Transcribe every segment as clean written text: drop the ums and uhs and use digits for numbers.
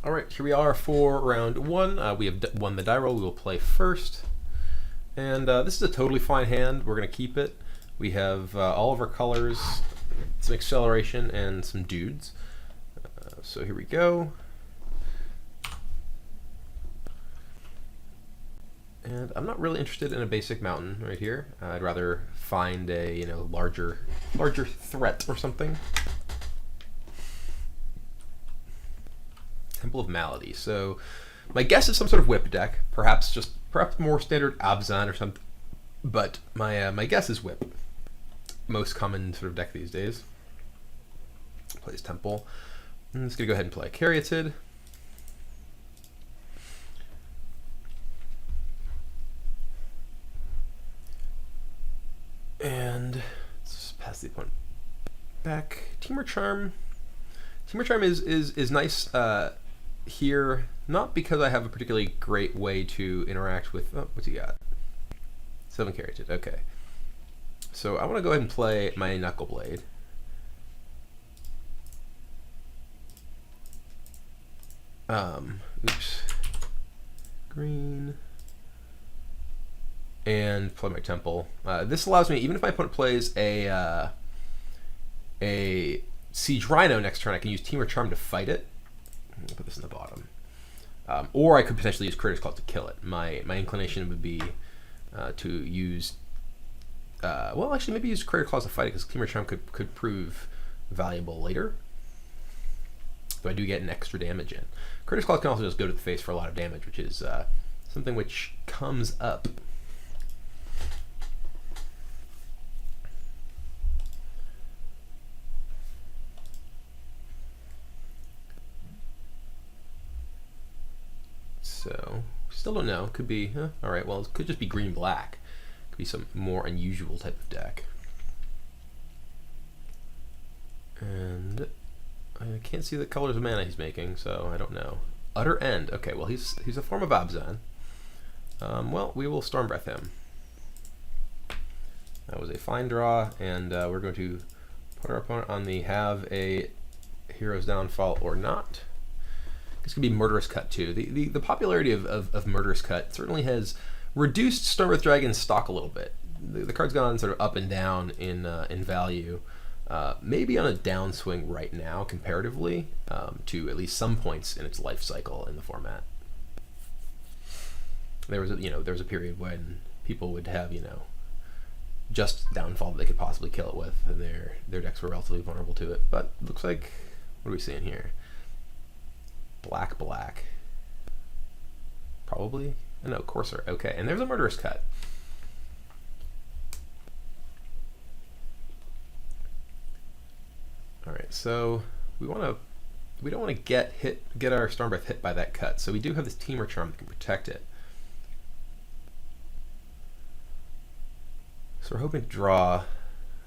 All right, here we are for round one. We have won the die roll. We will play first. And this is a totally fine hand. We're going to keep it. We have all of our colors, some acceleration, and some dudes. So here we go. And I'm not really interested in a basic mountain right here. I'd rather find a larger threat or something. Temple of Malady. So my guess is some sort of whip deck, perhaps more standard Abzan or something. But my guess is whip. Most common sort of deck these days. Plays Temple. I'm just gonna go ahead and play Caryatid. And let's pass the opponent back. Temur Charm. Temur Charm is nice here, not because I have a particularly great way to interact with. Oh, what's he got? 7 Caryatid. Okay. So I want to go ahead and play my Knuckle Blade. Oops. Green. And play my Temple. This allows me, even if my opponent plays a Siege Rhino next turn, I can use Temur Charm to fight it. Put this in the bottom. Or I could potentially use Critters Claw to kill it. My inclination would be to use... well, actually, maybe use Critter Claws to fight it, because Temur Charm could prove valuable later. Though I do get an extra damage in. Critter Claws can also just go to the face for a lot of damage, which is something which comes up. So, still don't know. Could be, all right, well, it could just be green-black. Could be some more unusual type of deck. And I can't see the colors of mana he's making, so I don't know. Utter End. Okay, well, he's a form of Abzan. Well, we will Storm Breath him. That was a fine draw, and we're going to put our opponent on the have a Hero's Downfall or not. This could be Murderous Cut too. The popularity of Murderous Cut certainly has reduced Stormbreath Dragon's stock a little bit. The card's gone sort of up and down in value. Maybe on a downswing right now comparatively to at least some points in its life cycle in the format. There was a period when people would have just Downfall that they could possibly kill it with, and their decks were relatively vulnerable to it. But it looks like, what are we seeing here? Black. Probably? No, Courser. Okay, and there's a Murderous Cut. All right, so we don't want to get our Stormbreath hit by that cut. So we do have this Temur Charm that can protect it. So we're hoping to draw.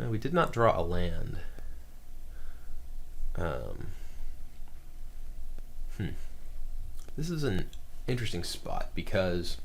No, we did not draw a land. This is an interesting spot because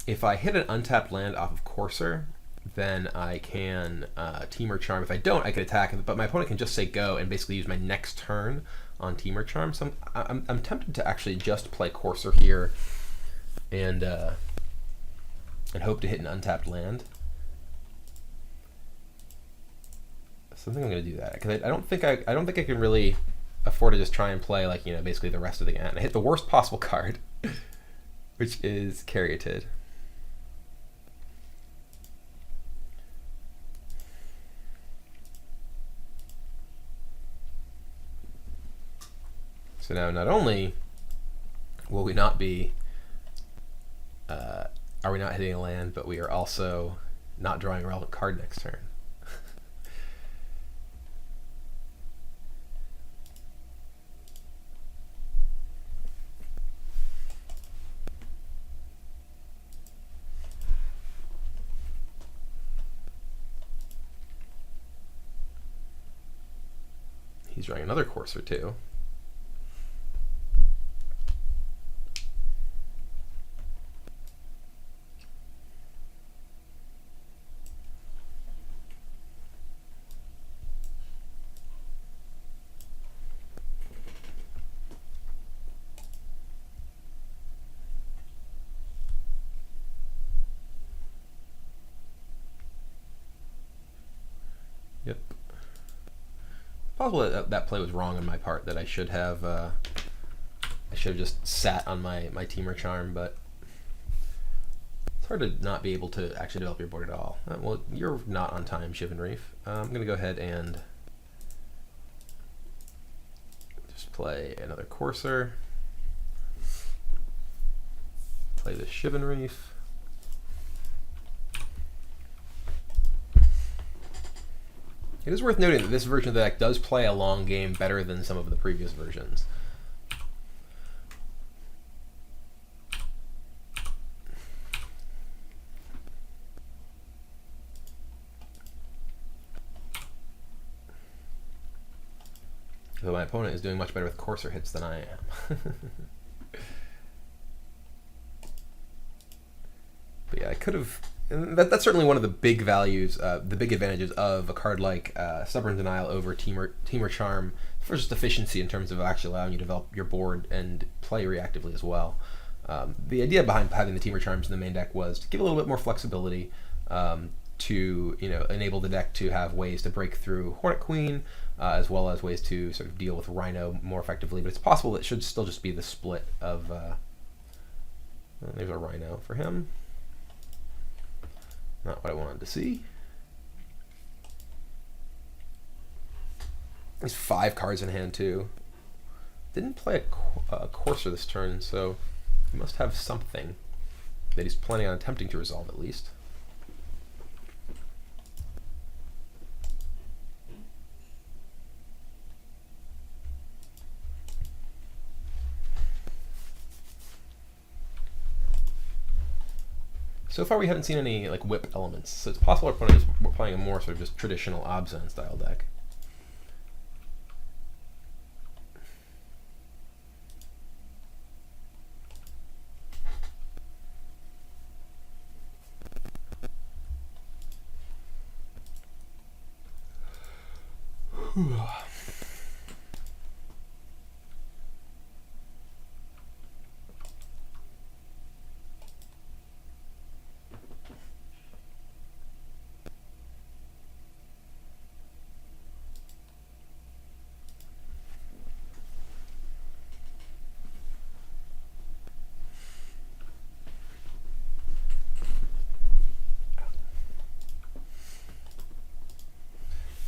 if I hit an untapped land off of Courser, then I can Temur Charm. If I don't, I can attack it, but my opponent can just say go and basically use my next turn on Temur Charm. So I'm tempted to actually just play Courser here and hope to hit an untapped land. So I think I'm going to do that because I don't think I can really afford to just try and play basically the rest of the game. I hit the worst possible card, which is Caryatid. So now, not only will we not be, are we not hitting a land, but we are also not drawing a relevant card next turn. He's drawing another Courser too. Possible that play was wrong on my part. That I should have just sat on my Temur Charm, but it's hard to not be able to actually develop your board at all. Well, you're not on time, Shivan Reef. I'm gonna go ahead and just play another Courser. Play the Shivan Reef. It is worth noting that this version of the deck does play a long game better than some of the previous versions. Though my opponent is doing much better with Courser hits than I am. But yeah, I could have... That's certainly one of the big values, the big advantages of a card like Stubborn Denial over Temur Charm for just efficiency in terms of actually allowing you to develop your board and play reactively as well. The idea behind having the Temur Charms in the main deck was to give a little bit more flexibility, to enable the deck to have ways to break through Hornet Queen, as well as ways to sort of deal with Rhino more effectively. But it's possible it should still just be the split of... there's a Rhino for him. Not what I wanted to see. There's 5 cards in hand too. Didn't play a Courser this turn, so he must have something that he's planning on attempting to resolve at least. So far we haven't seen any like whip elements, so it's possible our opponent is playing a more sort of just traditional Abzan style deck.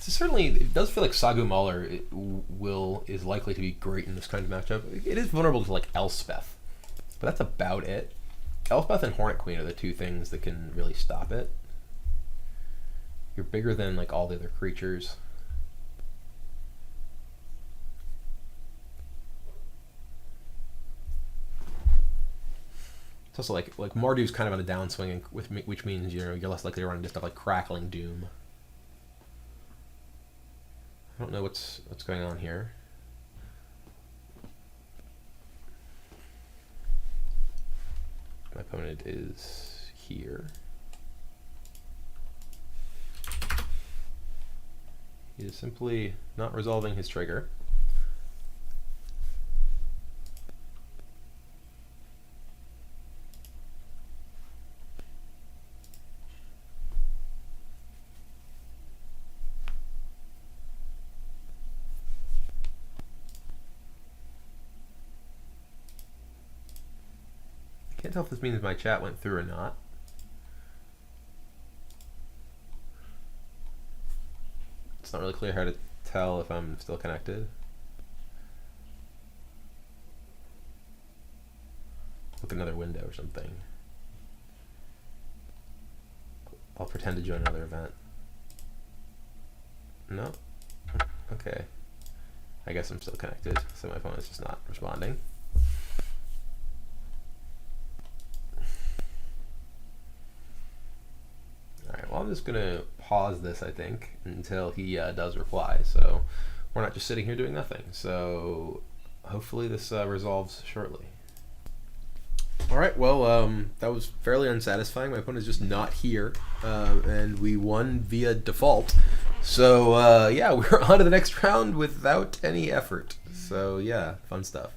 Certainly, it does feel like Sagu Mahler is likely to be great in this kind of matchup. It is vulnerable to like Elspeth, but that's about it. Elspeth and Hornet Queen are the two things that can really stop it. You're bigger than like all the other creatures. It's also like Marduk's kind of on a downswing, which means you're less likely to run into stuff like Crackling Doom. I don't know what's going on here. My opponent is here. He is simply not resolving his trigger. Can't tell if this means my chat went through or not. It's not really clear how to tell if I'm still connected. Look at another window or something. I'll pretend to join another event. No? Okay. I guess I'm still connected, so my phone is just not responding. Well, I'm just going to pause this, I think, until he does reply. So we're not just sitting here doing nothing. So hopefully this resolves shortly. All right, well, that was fairly unsatisfying. My opponent is just not here, and we won via default. So, yeah, we're on to the next round without any effort. So, yeah, fun stuff.